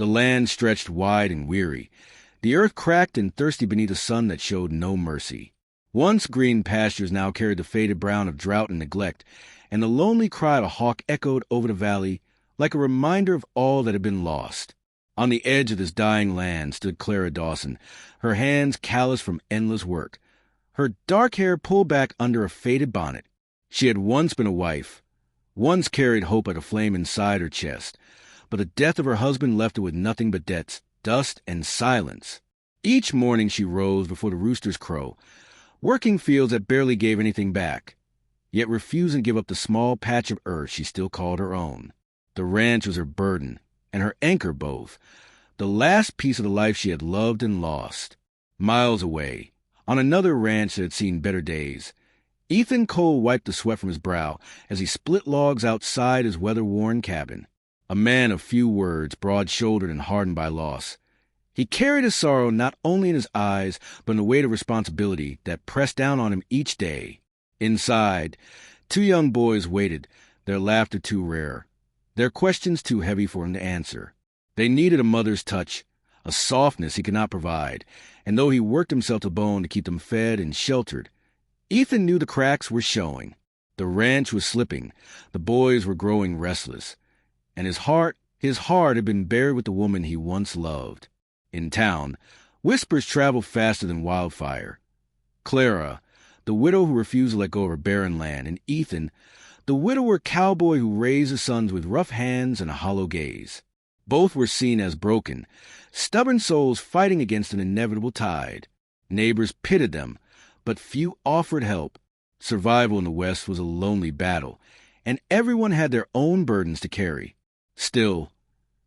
The land stretched wide and weary. The earth cracked and thirsty beneath a sun that showed no mercy. Once green pastures now carried the faded brown of drought and neglect, and the lonely cry of a hawk echoed over the valley like a reminder of all that had been lost. On the edge of this dying land stood Clara Dawson, her hands calloused from endless work, her dark hair pulled back under a faded bonnet. She had once been a wife, once carried hope like a flame inside her chest, but the death of her husband left her with nothing but debts, dust, and silence. Each morning she rose before the roosters crow, working fields that barely gave anything back, yet refusing to give up the small patch of earth she still called her own. The ranch was her burden, and her anchor both, the last piece of the life she had loved and lost. Miles away, on another ranch that had seen better days, Ethan Cole wiped the sweat from his brow as he split logs outside his weather-worn cabin. A man of few words, broad-shouldered and hardened by loss. He carried his sorrow not only in his eyes, but in the weight of responsibility that pressed down on him each day. Inside, two young boys waited, their laughter too rare, their questions too heavy for him to answer. They needed a mother's touch, a softness he could not provide, and though he worked himself to bone to keep them fed and sheltered, Ethan knew the cracks were showing. The ranch was slipping, the boys were growing restless, and his heart had been buried with the woman he once loved. In town, whispers traveled faster than wildfire. Clara, the widow who refused to let go of her barren land, and Ethan, the widower cowboy who raised his sons with rough hands and a hollow gaze. Both were seen as broken, stubborn souls fighting against an inevitable tide. Neighbors pitied them, but few offered help. Survival in the West was a lonely battle, and everyone had their own burdens to carry. Still,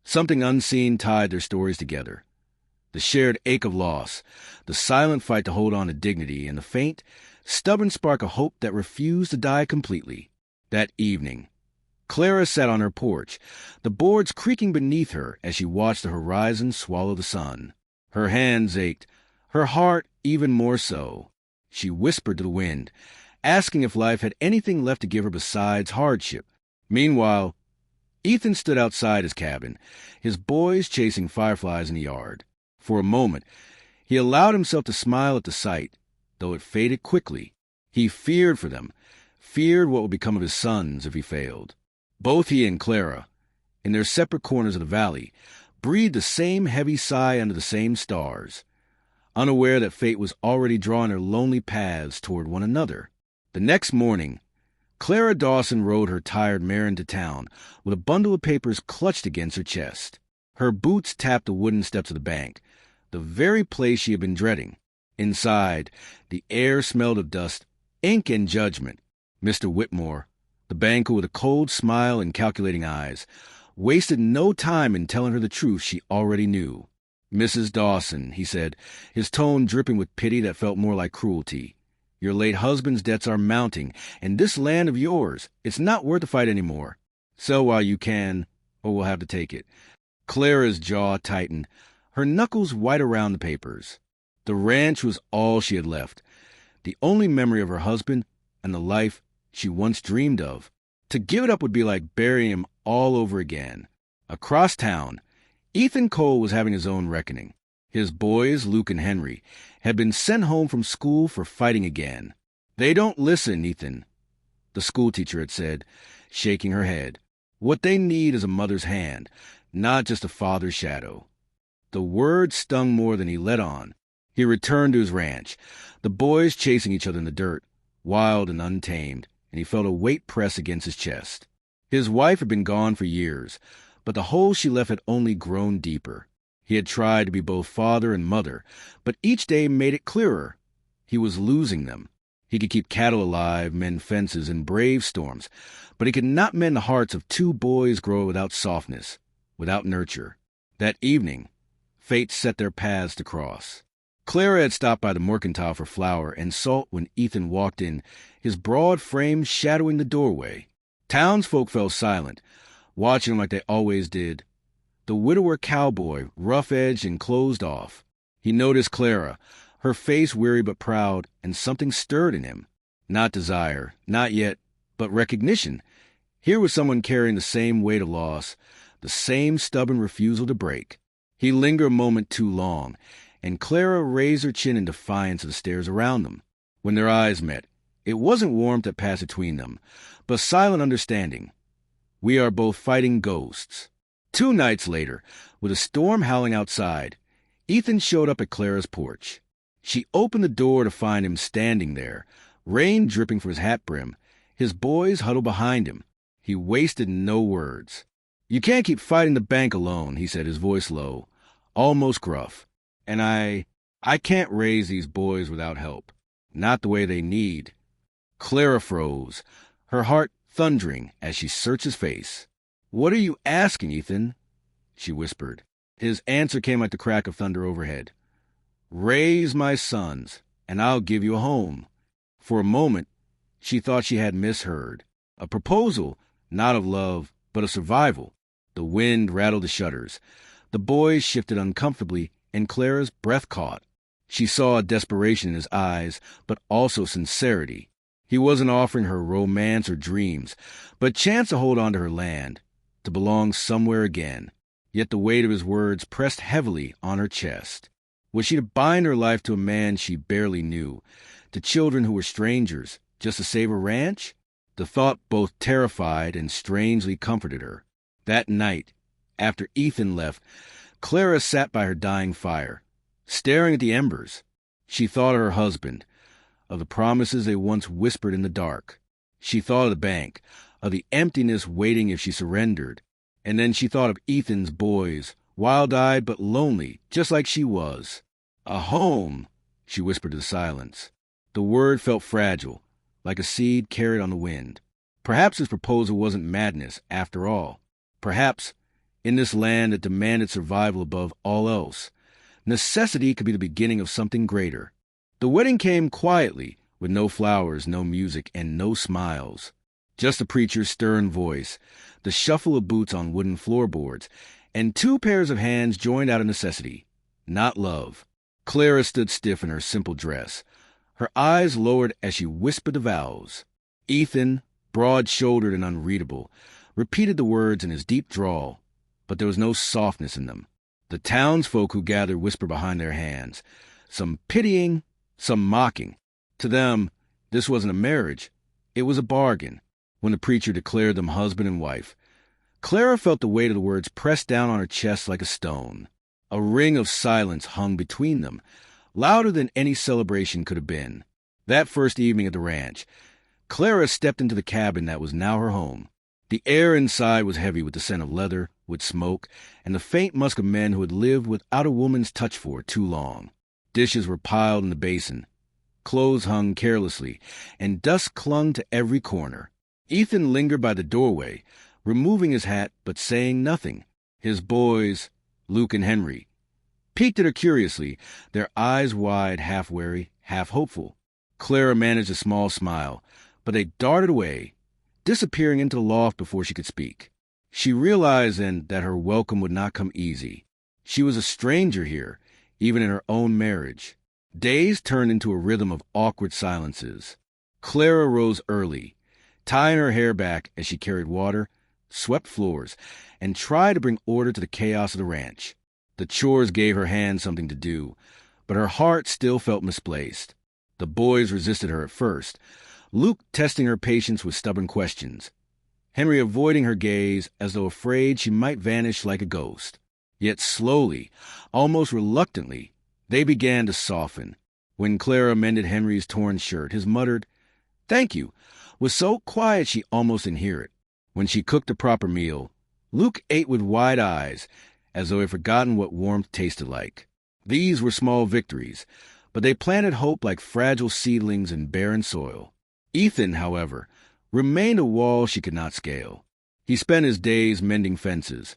something unseen tied their stories together. The shared ache of loss, the silent fight to hold on to dignity, and the faint, stubborn spark of hope that refused to die completely. That evening, Clara sat on her porch, the boards creaking beneath her as she watched the horizon swallow the sun. Her hands ached, her heart even more so. She whispered to the wind, asking if life had anything left to give her besides hardship. Meanwhile, Ethan stood outside his cabin, his boys chasing fireflies in the yard. For a moment, he allowed himself to smile at the sight, though it faded quickly. He feared for them, feared what would become of his sons if he failed. Both he and Clara, in their separate corners of the valley, breathed the same heavy sigh under the same stars, unaware that fate was already drawing their lonely paths toward one another. The next morning, Clara Dawson rode her tired mare into town with a bundle of papers clutched against her chest. Her boots tapped the wooden steps of the bank, the very place she had been dreading. Inside, the air smelled of dust, ink, and judgment. Mr. Whitmore, the banker with a cold smile and calculating eyes, wasted no time in telling her the truth she already knew. "Mrs. Dawson," he said, his tone dripping with pity that felt more like cruelty, "your late husband's debts are mounting, and this land of yours, it's not worth the fight any more. Sell while you can, or we'll have to take it." Clara's jaw tightened, her knuckles white around the papers. The ranch was all she had left, the only memory of her husband and the life she once dreamed of. To give it up would be like burying him all over again. Across town, Ethan Cole was having his own reckoning. His boys, Luke and Henry, had been sent home from school for fighting again. "They don't listen, Ethan," the schoolteacher had said, shaking her head. "What they need is a mother's hand, not just a father's shadow." The words stung more than he let on. He returned to his ranch, the boys chasing each other in the dirt, wild and untamed, and he felt a weight press against his chest. His wife had been gone for years, but the hole she left had only grown deeper. He had tried to be both father and mother, but each day made it clearer. He was losing them. He could keep cattle alive, mend fences, and brave storms, but he could not mend the hearts of two boys grown without softness, without nurture. That evening, fate set their paths to cross. Clara had stopped by the mercantile for flour and salt when Ethan walked in, his broad frame shadowing the doorway. Townsfolk fell silent, watching him like they always did. The widower cowboy, rough-edged and closed off. He noticed Clara, her face weary but proud, and something stirred in him. Not desire, not yet, but recognition. Here was someone carrying the same weight of loss, the same stubborn refusal to break. He lingered a moment too long, and Clara raised her chin in defiance of the stares around them. When their eyes met, it wasn't warmth that passed between them, but silent understanding. We are both fighting ghosts. 2 nights later, with a storm howling outside, Ethan showed up at Clara's porch. She opened the door to find him standing there, rain dripping from his hat brim, his boys huddled behind him. He wasted no words. "You can't keep fighting the bank alone," he said, his voice low, almost gruff. "And I can't raise these boys without help. Not the way they need." Clara froze, her heart thundering as she searched his face. "What are you asking, Ethan?" she whispered. His answer came like the crack of thunder overhead. "Raise my sons, and I'll give you a home." For a moment, she thought she had misheard. A proposal, not of love, but of survival. The wind rattled the shutters. The boys shifted uncomfortably, and Clara's breath caught. She saw desperation in his eyes, but also sincerity. He wasn't offering her romance or dreams, but a chance to hold on to her land, to belong somewhere again. Yet the weight of his words pressed heavily on her chest. Was she to bind her life to a man she barely knew, to children who were strangers, just to save a ranch? The thought both terrified and strangely comforted her. That night, after Ethan left, Clara sat by her dying fire, staring at the embers. She thought of her husband, of the promises they once whispered in the dark. She thought of the bank, of the emptiness waiting if she surrendered. And then she thought of Ethan's boys, wild-eyed but lonely, just like she was. "A home," she whispered to the silence. The word felt fragile, like a seed carried on the wind. Perhaps his proposal wasn't madness, after all. Perhaps, in this land that demanded survival above all else, necessity could be the beginning of something greater. The wedding came quietly, with no flowers, no music, and no smiles. Just the preacher's stern voice, the shuffle of boots on wooden floorboards, and 2 pairs of hands joined out of necessity, not love. Clara stood stiff in her simple dress, her eyes lowered as she whispered the vows. Ethan, broad-shouldered and unreadable, repeated the words in his deep drawl, but there was no softness in them. The townsfolk who gathered whispered behind their hands, some pitying, some mocking. To them, this wasn't a marriage, it was a bargain. When the preacher declared them husband and wife, Clara felt the weight of the words pressed down on her chest like a stone. A ring of silence hung between them, louder than any celebration could have been. That first evening at the ranch, Clara stepped into the cabin that was now her home. The air inside was heavy with the scent of leather, with smoke, and the faint musk of men who had lived without a woman's touch for too long. Dishes were piled in the basin. Clothes hung carelessly, and dust clung to every corner. Ethan lingered by the doorway, removing his hat but saying nothing. His boys, Luke and Henry, peeked at her curiously, their eyes wide, half wary, half hopeful. Clara managed a small smile, but they darted away, disappearing into the loft before she could speak. She realized then that her welcome would not come easy. She was a stranger here, even in her own marriage. Days turned into a rhythm of awkward silences. Clara rose early, tying her hair back as she carried water, swept floors, and tried to bring order to the chaos of the ranch. The chores gave her hands something to do, but her heart still felt misplaced. The boys resisted her at first, Luke testing her patience with stubborn questions, Henry avoiding her gaze as though afraid she might vanish like a ghost. Yet slowly, almost reluctantly, they began to soften. When Clara mended Henry's torn shirt, his muttered, "Thank you," was so quiet she almost didn't hear it. When she cooked a proper meal, Luke ate with wide eyes, as though he had forgotten what warmth tasted like. These were small victories, but they planted hope like fragile seedlings in barren soil. Ethan, however, remained a wall she could not scale. He spent his days mending fences,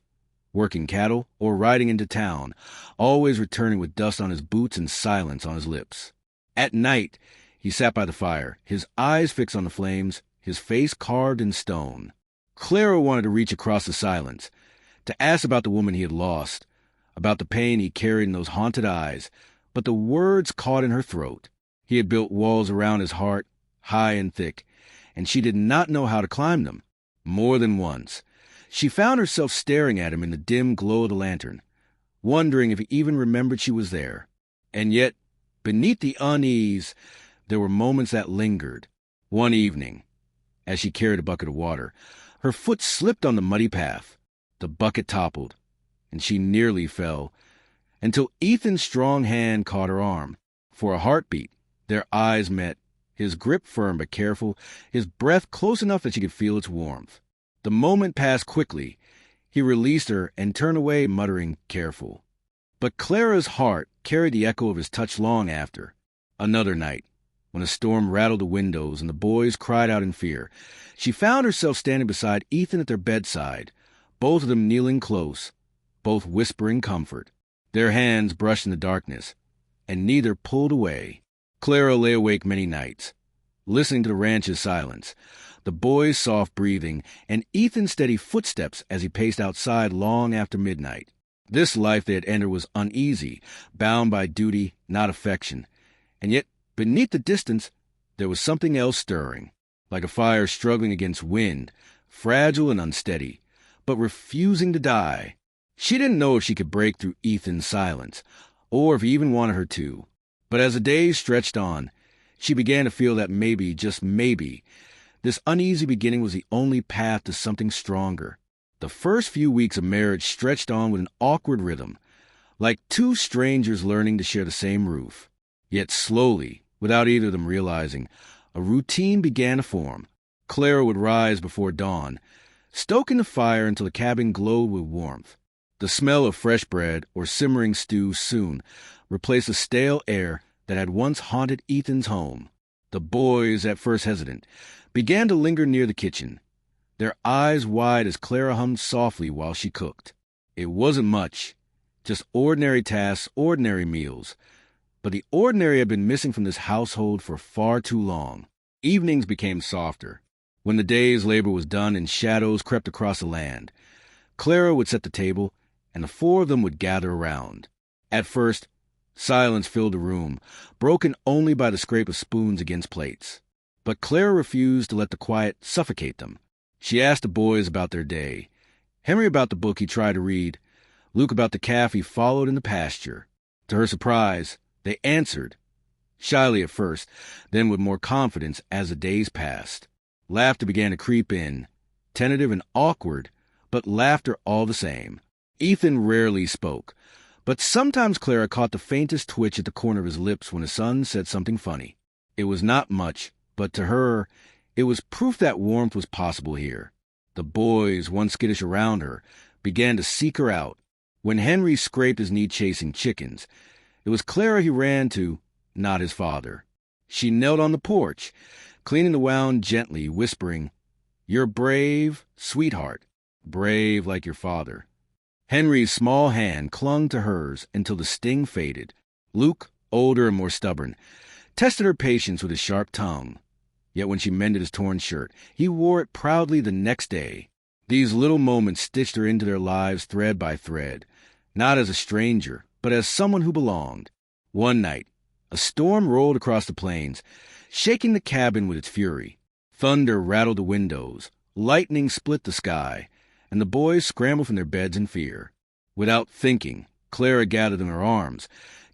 working cattle, or riding into town, always returning with dust on his boots and silence on his lips. At night, he sat by the fire, his eyes fixed on the flames, his face carved in stone. Clara wanted to reach across the silence, to ask about the woman he had lost, about the pain he carried in those haunted eyes, but the words caught in her throat. He had built walls around his heart, high and thick, and she did not know how to climb them. More than once, she found herself staring at him in the dim glow of the lantern, wondering if he even remembered she was there. And yet, beneath the unease, there were moments that lingered. One evening, as she carried a bucket of water, her foot slipped on the muddy path. The bucket toppled, and she nearly fell, until Ethan's strong hand caught her arm. For a heartbeat, their eyes met, his grip firm but careful, his breath close enough that she could feel its warmth. The moment passed quickly. He released her and turned away, muttering, "Careful." But Clara's heart carried the echo of his touch long after. Another night, when a storm rattled the windows and the boys cried out in fear, she found herself standing beside Ethan at their bedside, both of them kneeling close, both whispering comfort. Their hands brushed in the darkness, and neither pulled away. Clara lay awake many nights, listening to the ranch's silence, the boys' soft breathing, and Ethan's steady footsteps as he paced outside long after midnight. This life they had entered was uneasy, bound by duty, not affection. And yet, beneath the distance, there was something else stirring, like a fire struggling against wind, fragile and unsteady, but refusing to die. She didn't know if she could break through Ethan's silence, or if he even wanted her to. But as the days stretched on, she began to feel that maybe, just maybe, this uneasy beginning was the only path to something stronger. The first few weeks of marriage stretched on with an awkward rhythm, like two strangers learning to share the same roof. Yet slowly, without either of them realizing, a routine began to form. Clara would rise before dawn, stoking the fire until the cabin glowed with warmth. The smell of fresh bread or simmering stew soon replaced the stale air that had once haunted Ethan's home. The boys, at first hesitant, began to linger near the kitchen, their eyes wide as Clara hummed softly while she cooked. It wasn't much, just ordinary tasks, ordinary meals. But the ordinary had been missing from this household for far too long. Evenings became softer. When the day's labor was done and shadows crept across the land, Clara would set the table, and the four of them would gather around. At first, silence filled the room, broken only by the scrape of spoons against plates. But Clara refused to let the quiet suffocate them. She asked the boys about their day, Henry about the book he tried to read, Luke about the calf he followed in the pasture. To her surprise, they answered, shyly at first, then with more confidence as the days passed. Laughter began to creep in, tentative and awkward, but laughter all the same. Ethan rarely spoke, but sometimes Clara caught the faintest twitch at the corner of his lips when his son said something funny. It was not much, but to her, it was proof that warmth was possible here. The boys, once skittish around her, began to seek her out. When Henry scraped his knee chasing chickens, it was Clara he ran to, not his father. She knelt on the porch, cleaning the wound gently, whispering, "You're brave, sweetheart, brave like your father." Henry's small hand clung to hers until the sting faded. Luke, older and more stubborn, tested her patience with his sharp tongue. Yet when she mended his torn shirt, he wore it proudly the next day. These little moments stitched her into their lives thread by thread, not as a stranger, but as someone who belonged. One night, a storm rolled across the plains, shaking the cabin with its fury. Thunder rattled the windows, lightning split the sky, and the boys scrambled from their beds in fear. Without thinking, Clara gathered them in her arms,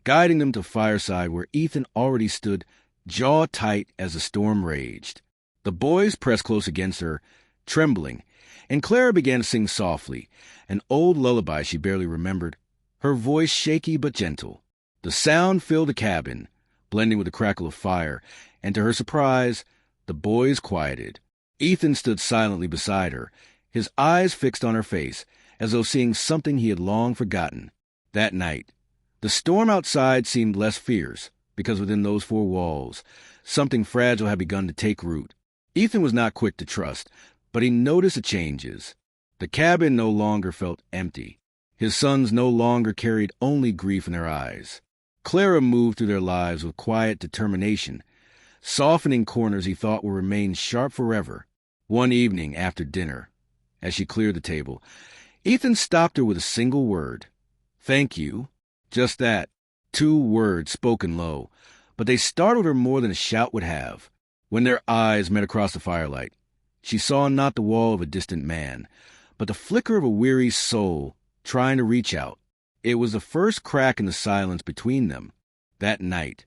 guiding them to the fireside where Ethan already stood, jaw tight as the storm raged. The boys pressed close against her, trembling, and Clara began to sing softly, an old lullaby she barely remembered, her voice shaky but gentle. The sound filled the cabin, blending with the crackle of fire, and to her surprise, the boys quieted. Ethan stood silently beside her, his eyes fixed on her face, as though seeing something he had long forgotten. That night, the storm outside seemed less fierce, because within those four walls, something fragile had begun to take root. Ethan was not quick to trust, but he noticed the changes. The cabin no longer felt empty. His sons no longer carried only grief in their eyes. Clara moved through their lives with quiet determination, softening corners he thought would remain sharp forever. One evening after dinner, as she cleared the table, Ethan stopped her with a single word. "Thank you." Just that. 2 words spoken low, but they startled her more than a shout would have. When their eyes met across the firelight, she saw not the wall of a distant man, but the flicker of a weary soul trying to reach out. It was the first crack in the silence between them. That night,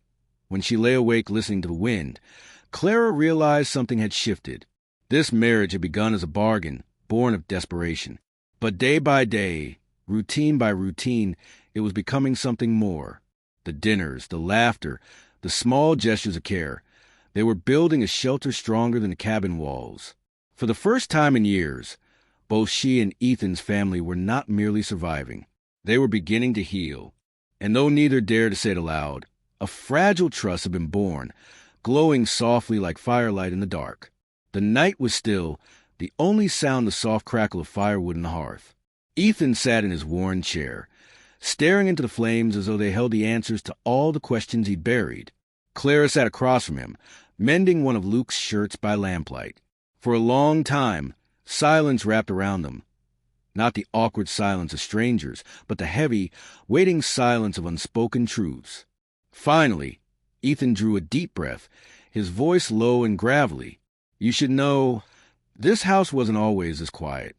when she lay awake listening to the wind, Clara realized something had shifted. This marriage had begun as a bargain, born of desperation. But day by day, routine by routine, it was becoming something more. The dinners, the laughter, the small gestures of care. They were building a shelter stronger than the cabin walls. For the first time in years, both she and Ethan's family were not merely surviving. They were beginning to heal. And though neither dared to say it aloud, a fragile trust had been born, glowing softly like firelight in the dark. The night was still, the only sound the soft crackle of firewood in the hearth. Ethan sat in his worn chair, staring into the flames as though they held the answers to all the questions he'd buried. Clara sat across from him, mending one of Luke's shirts by lamplight. For a long time, silence wrapped around them. Not the awkward silence of strangers, but the heavy, waiting silence of unspoken truths. Finally, Ethan drew a deep breath, his voice low and gravelly. "You should know, this house wasn't always this quiet."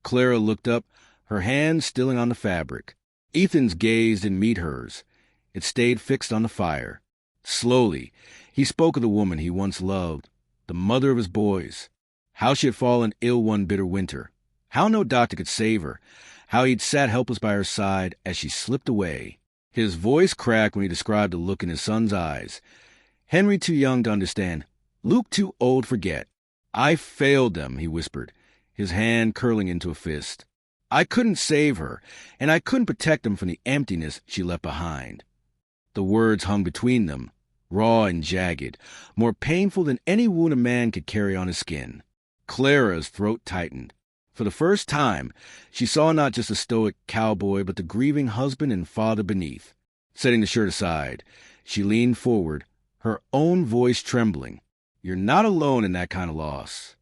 Clara looked up, her hand stilling on the fabric. Ethan's gaze didn't meet hers. It stayed fixed on the fire. Slowly, he spoke of the woman he once loved, the mother of his boys. How she had fallen ill one bitter winter. How no doctor could save her. How he'd sat helpless by her side as she slipped away. His voice cracked when he described the look in his son's eyes. Henry too young to understand. Luke too old to forget. "I failed them," he whispered, his hand curling into a fist. "I couldn't save her, and I couldn't protect them from the emptiness she left behind." The words hung between them, raw and jagged, more painful than any wound a man could carry on his skin. Clara's throat tightened. For the first time, she saw not just a stoic cowboy, but the grieving husband and father beneath. Setting the shirt aside, she leaned forward, her own voice trembling. "You're not alone in that kind of loss."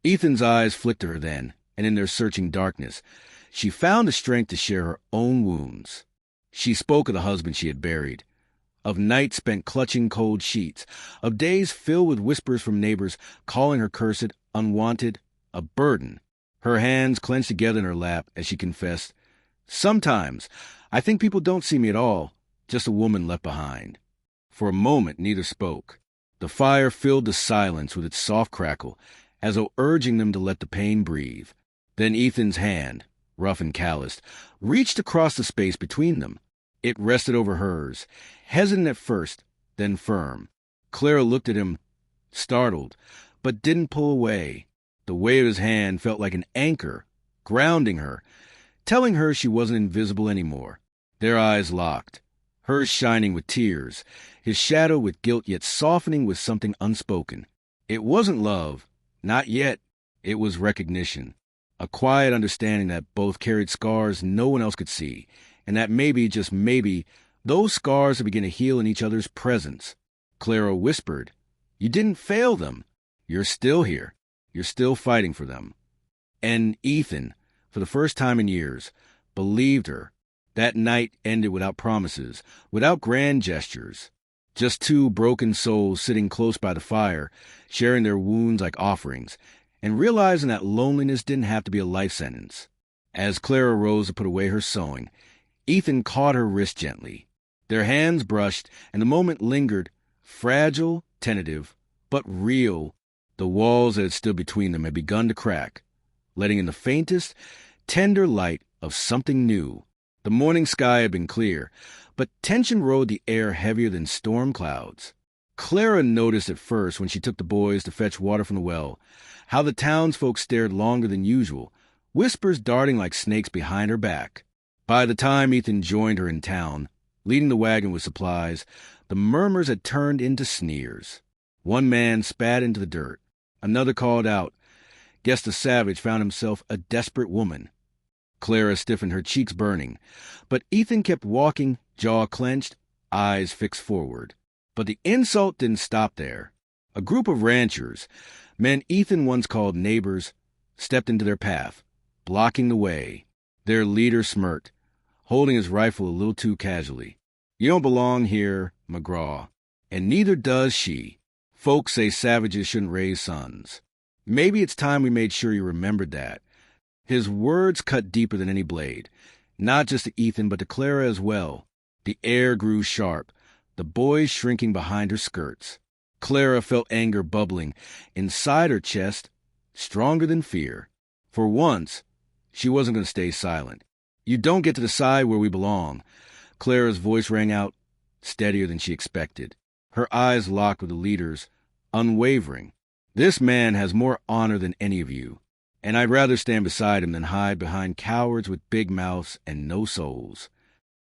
Ethan's eyes flicked to her then, and in their searching darkness, she found the strength to share her own wounds. She spoke of the husband she had buried, of nights spent clutching cold sheets, of days filled with whispers from neighbors calling her cursed, unwanted, a burden. Her hands clenched together in her lap as she confessed, "Sometimes I think people don't see me at all, just a woman left behind." For a moment neither spoke. The fire filled the silence with its soft crackle, as though urging them to let the pain breathe. Then Ethan's hand, rough and calloused, reached across the space between them. It rested over hers, hesitant at first, then firm. Clara looked at him, startled, but didn't pull away. The weight of his hand felt like an anchor, grounding her, telling her she wasn't invisible anymore. Their eyes locked, hers shining with tears, his shadow with guilt yet softening with something unspoken. It wasn't love, not yet. It was recognition, a quiet understanding that both carried scars no one else could see, and that maybe, just maybe, those scars would begin to heal in each other's presence. Clara whispered, "You didn't fail them. You're still here. You're still fighting for them." And Ethan, for the first time in years, believed her. That night ended without promises, without grand gestures. Just two broken souls sitting close by the fire, sharing their wounds like offerings, and realizing that loneliness didn't have to be a life sentence. As Clara rose to put away her sewing, Ethan caught her wrist gently. Their hands brushed, and the moment lingered, fragile, tentative, but real. The walls that had stood between them had begun to crack, letting in the faintest, tender light of something new. The morning sky had been clear, but tension rode the air heavier than storm clouds. Clara noticed at first, when she took the boys to fetch water from the well, how the townsfolk stared longer than usual, whispers darting like snakes behind her back. By the time Ethan joined her in town, leading the wagon with supplies, the murmurs had turned into sneers. One man spat into the dirt. Another called out, guessed the savage found himself a desperate woman. Clara stiffened, her cheeks burning, but Ethan kept walking, jaw clenched, eyes fixed forward. But the insult didn't stop there. A group of ranchers, men Ethan once called neighbors, stepped into their path, blocking the way. Their leader smirked, holding his rifle a little too casually. "You don't belong here, McGraw, and neither does she. Folks say savages shouldn't raise sons. Maybe it's time we made sure you remembered that." His words cut deeper than any blade. Not just to Ethan, but to Clara as well. The air grew sharp, the boys shrinking behind her skirts. Clara felt anger bubbling inside her chest, stronger than fear. For once, she wasn't going to stay silent. "You don't get to decide where we belong." Clara's voice rang out, steadier than she expected. Her eyes locked with the leader's, unwavering. "This man has more honor than any of you, and I'd rather stand beside him than hide behind cowards with big mouths and no souls."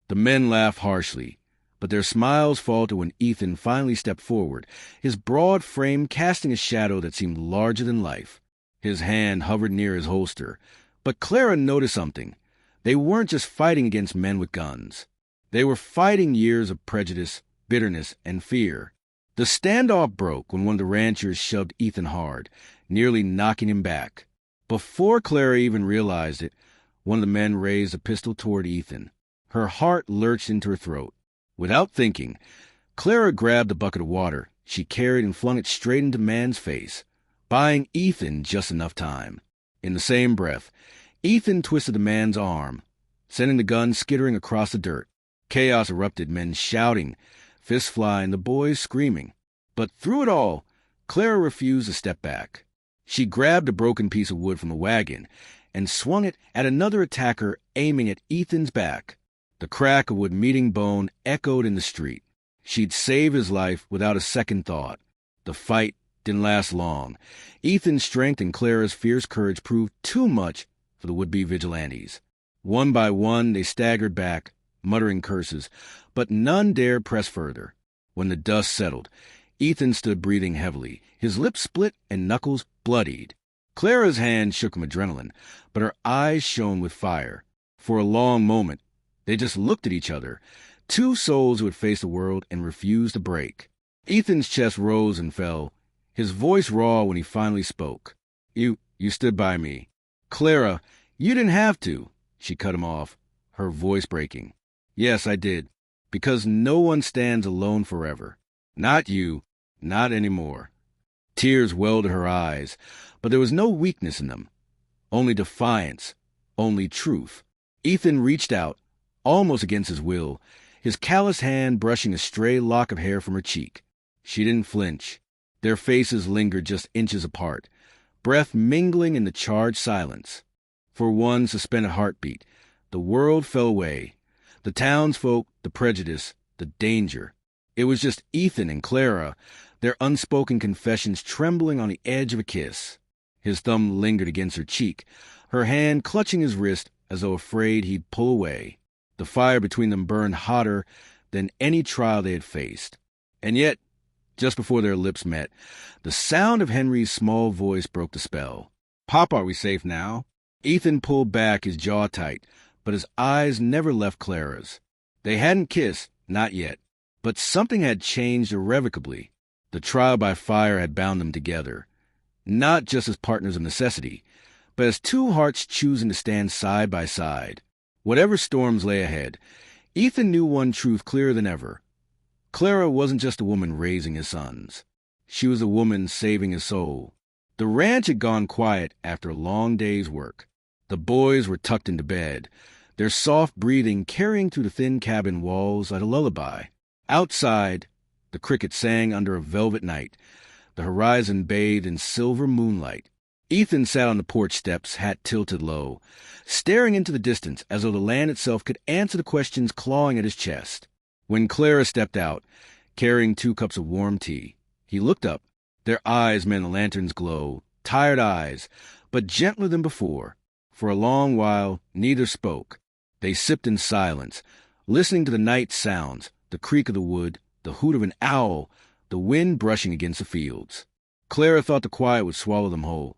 The men laughed harshly, but their smiles faltered when Ethan finally stepped forward, his broad frame casting a shadow that seemed larger than life. His hand hovered near his holster, but Clara noticed something. They weren't just fighting against men with guns. They were fighting years of prejudice, bitterness, and fear. The standoff broke when one of the ranchers shoved Ethan hard, nearly knocking him back. Before Clara even realized it, one of the men raised a pistol toward Ethan. Her heart lurched into her throat. Without thinking, Clara grabbed the bucket of water she carried and flung it straight into the man's face, buying Ethan just enough time. In the same breath, Ethan twisted the man's arm, sending the gun skittering across the dirt. Chaos erupted, men shouting, fists flying, the boys screaming. But through it all, Clara refused to step back. She grabbed a broken piece of wood from the wagon and swung it at another attacker, aiming at Ethan's back. The crack of wood meeting bone echoed in the street. She'd save his life without a second thought. The fight didn't last long. Ethan's strength and Clara's fierce courage proved too much for the would-be vigilantes. One by one, they staggered back, muttering curses, but none dared press further. When the dust settled, Ethan stood breathing heavily, his lips split and knuckles bloodied. Clara's hand shook from adrenaline, but her eyes shone with fire. For a long moment, they just looked at each other, two souls who had faced the world and refused to break. Ethan's chest rose and fell, his voice raw when he finally spoke. You stood by me." "Clara, you didn't have to," she cut him off, her voice breaking. "Yes, I did, because no one stands alone forever. Not you, not anymore." Tears welled to her eyes, but there was no weakness in them, only defiance, only truth. Ethan reached out, almost against his will, his calloused hand brushing a stray lock of hair from her cheek. She didn't flinch. Their faces lingered just inches apart, breath mingling in the charged silence. For one suspended heartbeat, the world fell away. The townsfolk, the prejudice, the danger. It was just Ethan and Clara, their unspoken confessions trembling on the edge of a kiss. His thumb lingered against her cheek, her hand clutching his wrist as though afraid he'd pull away. The fire between them burned hotter than any trial they had faced. And yet, just before their lips met, the sound of Henry's small voice broke the spell. "Pop, are we safe now?" Ethan pulled back, his jaw tight, but his eyes never left Clara's. They hadn't kissed, not yet, but something had changed irrevocably. The trial by fire had bound them together, not just as partners of necessity, but as two hearts choosing to stand side by side. Whatever storms lay ahead, Ethan knew one truth clearer than ever. Clara wasn't just a woman raising his sons. She was a woman saving his soul. The ranch had gone quiet after a long day's work. The boys were tucked into bed, their soft breathing carrying through the thin cabin walls like a lullaby. Outside, the crickets sang under a velvet night, the horizon bathed in silver moonlight. Ethan sat on the porch steps, hat tilted low, staring into the distance as though the land itself could answer the questions clawing at his chest. When Clara stepped out, carrying 2 cups of warm tea, he looked up. Their eyes met in the lantern's glow, tired eyes, but gentler than before. For a long while, neither spoke. They sipped in silence, listening to the night sounds, the creak of the wood, the hoot of an owl, the wind brushing against the fields. Clara thought the quiet would swallow them whole,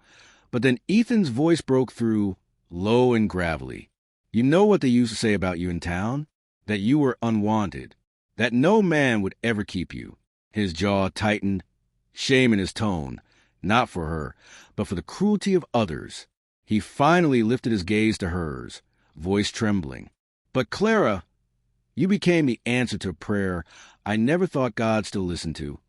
but then Ethan's voice broke through, low and gravelly. "You know what they used to say about you in town? That you were unwanted, that no man would ever keep you." His jaw tightened, shame in his tone, not for her, but for the cruelty of others. He finally lifted his gaze to hers, voice trembling. "But Clara, you became the answer to a prayer I never thought God still listened to."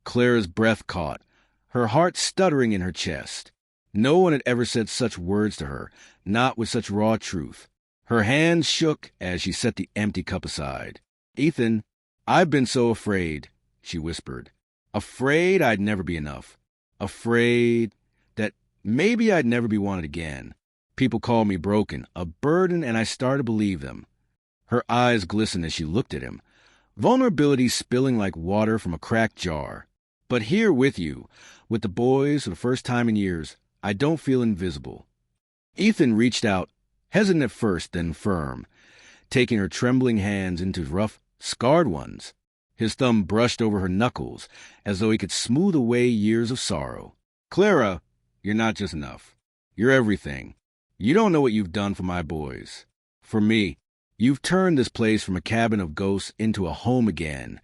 Clara's breath caught, her heart stuttering in her chest. No one had ever said such words to her, not with such raw truth. Her hands shook as she set the empty cup aside. "Ethan, I've been so afraid," she whispered. "Afraid I'd never be enough. Afraid that maybe I'd never be wanted again. People called me broken, a burden, and I started to believe them." Her eyes glistened as she looked at him, vulnerability spilling like water from a cracked jar. "But here with you, with the boys for the first time in years, I don't feel invisible." Ethan reached out, hesitant at first, then firm, taking her trembling hands into his rough, scarred ones. His thumb brushed over her knuckles, as though he could smooth away years of sorrow. "Clara, you're not just enough. You're everything. You don't know what you've done for my boys. For me, you've turned this place from a cabin of ghosts into a home again."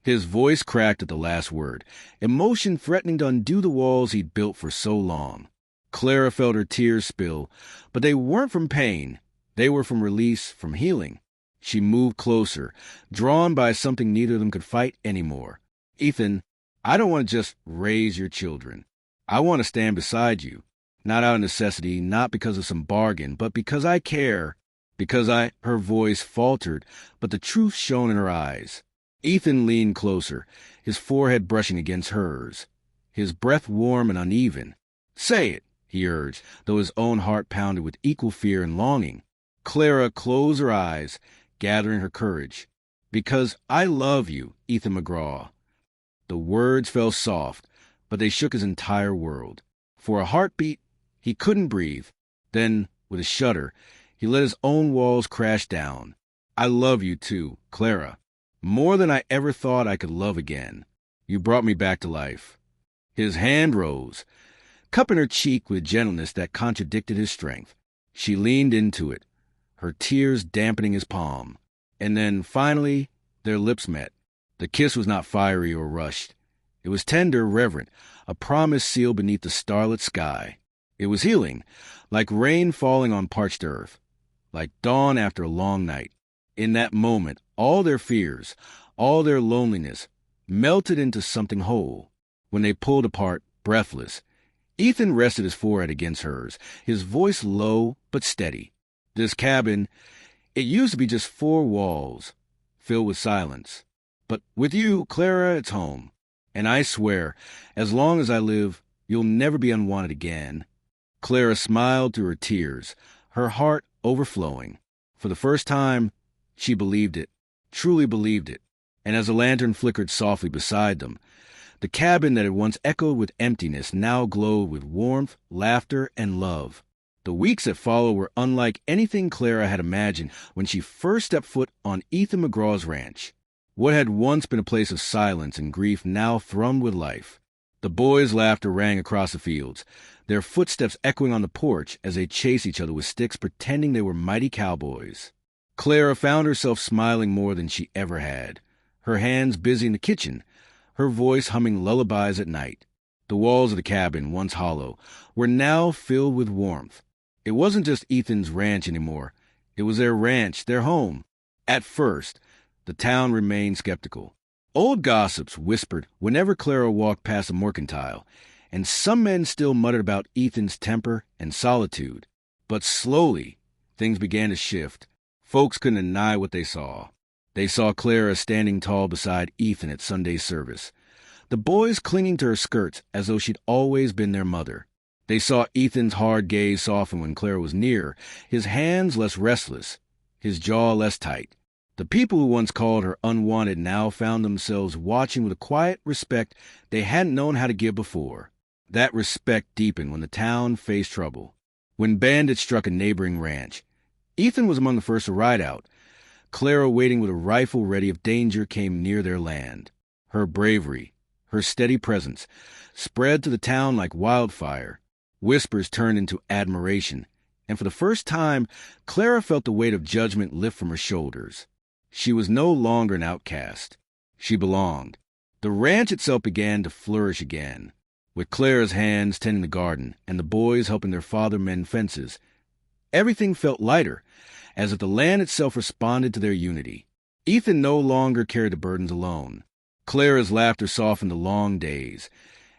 His voice cracked at the last word, emotion threatening to undo the walls he'd built for so long. Clara felt her tears spill, but they weren't from pain. They were from release, from healing. She moved closer, drawn by something neither of them could fight anymore. "Ethan, I don't want to just raise your children. I want to stand beside you. Not out of necessity, not because of some bargain, but because I care. Her voice faltered, but the truth shone in her eyes. Ethan leaned closer, his forehead brushing against hers, his breath warm and uneven. "Say it," he urged, though his own heart pounded with equal fear and longing. Clara closed her eyes, gathering her courage. "Because I love you, Ethan McGraw." The words fell soft, but they shook his entire world. For a heartbeat, he couldn't breathe. Then, with a shudder, he let his own walls crash down. "I love you too, Clara. More than I ever thought I could love again. You brought me back to life." His hand rose, cupping her cheek with gentleness that contradicted his strength. She leaned into it, her tears dampening his palm. And then, finally, their lips met. The kiss was not fiery or rushed. It was tender, reverent, a promise sealed beneath the starlit sky. It was healing, like rain falling on parched earth, like dawn after a long night. In that moment, all their fears, all their loneliness, melted into something whole. When they pulled apart, breathless, Ethan rested his forehead against hers, his voice low but steady. "This cabin, it used to be just four walls, filled with silence. But with you, Clara, it's home. And I swear, as long as I live, you'll never be unwanted again." Clara smiled through her tears, her heart overflowing. For the first time, she believed it, truly believed it. And as the lantern flickered softly beside them, the cabin that had once echoed with emptiness now glowed with warmth, laughter, and love. The weeks that followed were unlike anything Clara had imagined when she first stepped foot on Ethan McGraw's ranch. What had once been a place of silence and grief now thrummed with life. The boys' laughter rang across the fields, their footsteps echoing on the porch as they chased each other with sticks pretending they were mighty cowboys. Clara found herself smiling more than she ever had, her hands busy in the kitchen, her voice humming lullabies at night. The walls of the cabin, once hollow, were now filled with warmth. It wasn't just Ethan's ranch anymore. It was their ranch, their home. At first, the town remained skeptical. Old gossips whispered whenever Clara walked past a mercantile, and some men still muttered about Ethan's temper and solitude. But slowly, things began to shift. Folks couldn't deny what they saw. They saw Clara standing tall beside Ethan at Sunday service, the boys clinging to her skirts as though she'd always been their mother. They saw Ethan's hard gaze soften when Clara was near, his hands less restless, his jaw less tight. The people who once called her unwanted now found themselves watching with a quiet respect they hadn't known how to give before. That respect deepened when the town faced trouble. When bandits struck a neighboring ranch, Ethan was among the first to ride out, Clara waiting with a rifle ready if danger came near their land. Her bravery, her steady presence, spread to the town like wildfire. Whispers turned into admiration, and for the first time, Clara felt the weight of judgment lift from her shoulders. She was no longer an outcast. She belonged. The ranch itself began to flourish again, with Clara's hands tending the garden and the boys helping their father mend fences. Everything felt lighter, as if the land itself responded to their unity. Ethan no longer carried the burdens alone. Clara's laughter softened the long days,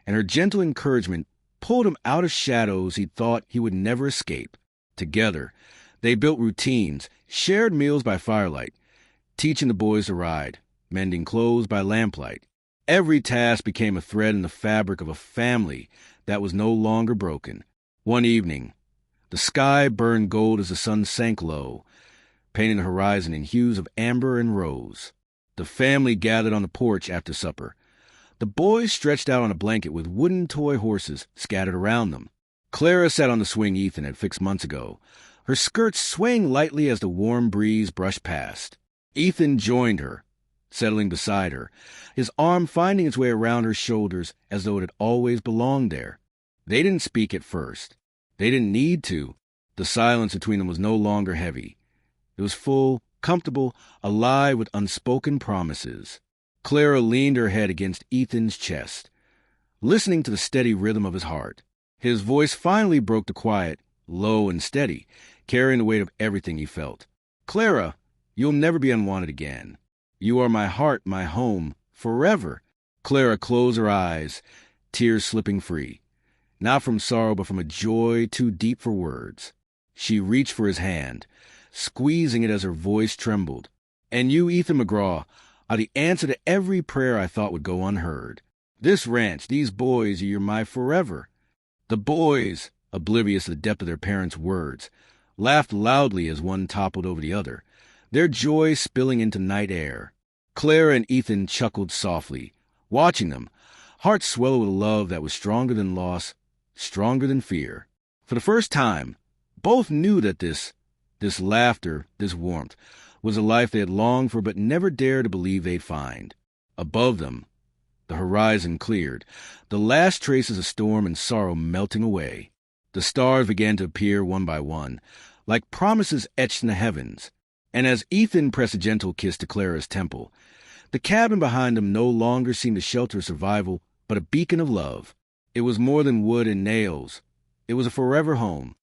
and her gentle encouragement pulled him out of shadows he thought he would never escape. Together, They built routines, shared meals by firelight, teaching the boys to ride, mending clothes by lamplight. Every task became a thread in the fabric of a family that was no longer broken. One evening, the sky burned gold as the sun sank low, painting the horizon in hues of amber and rose. The family gathered on the porch after supper. The boys stretched out on a blanket with wooden toy horses scattered around them. Clara sat on the swing Ethan had fixed months ago, her skirts swaying lightly as the warm breeze brushed past. Ethan joined her, settling beside her, his arm finding its way around her shoulders as though it had always belonged there. They didn't speak at first. They didn't need to. The silence between them was no longer heavy. It was full, comfortable, alive with unspoken promises. Clara leaned her head against Ethan's chest, listening to the steady rhythm of his heart. His voice finally broke the quiet, low and steady, carrying the weight of everything he felt. "Clara, you'll never be unwanted again. You are my heart, my home, forever." Clara closed her eyes, tears slipping free, not from sorrow but from a joy too deep for words. She reached for his hand, squeezing it as her voice trembled. "And you, Ethan McGraw, are the answer to every prayer I thought would go unheard. This ranch, these boys, are my forever." The boys, oblivious of the depth of their parents' words, laughed loudly as one toppled over the other, their joy spilling into night air. Clara and Ethan chuckled softly, watching them, hearts swelled with a love that was stronger than loss, stronger than fear. For the first time, both knew that this laughter, this warmth, was a life they had longed for but never dared to believe they'd find. Above them, the horizon cleared, the last traces of storm and sorrow melting away. The stars began to appear one by one, like promises etched in the heavens. And as Ethan pressed a gentle kiss to Clara's temple, the cabin behind them no longer seemed a shelter of survival, but a beacon of love. It was more than wood and nails. It was a forever home,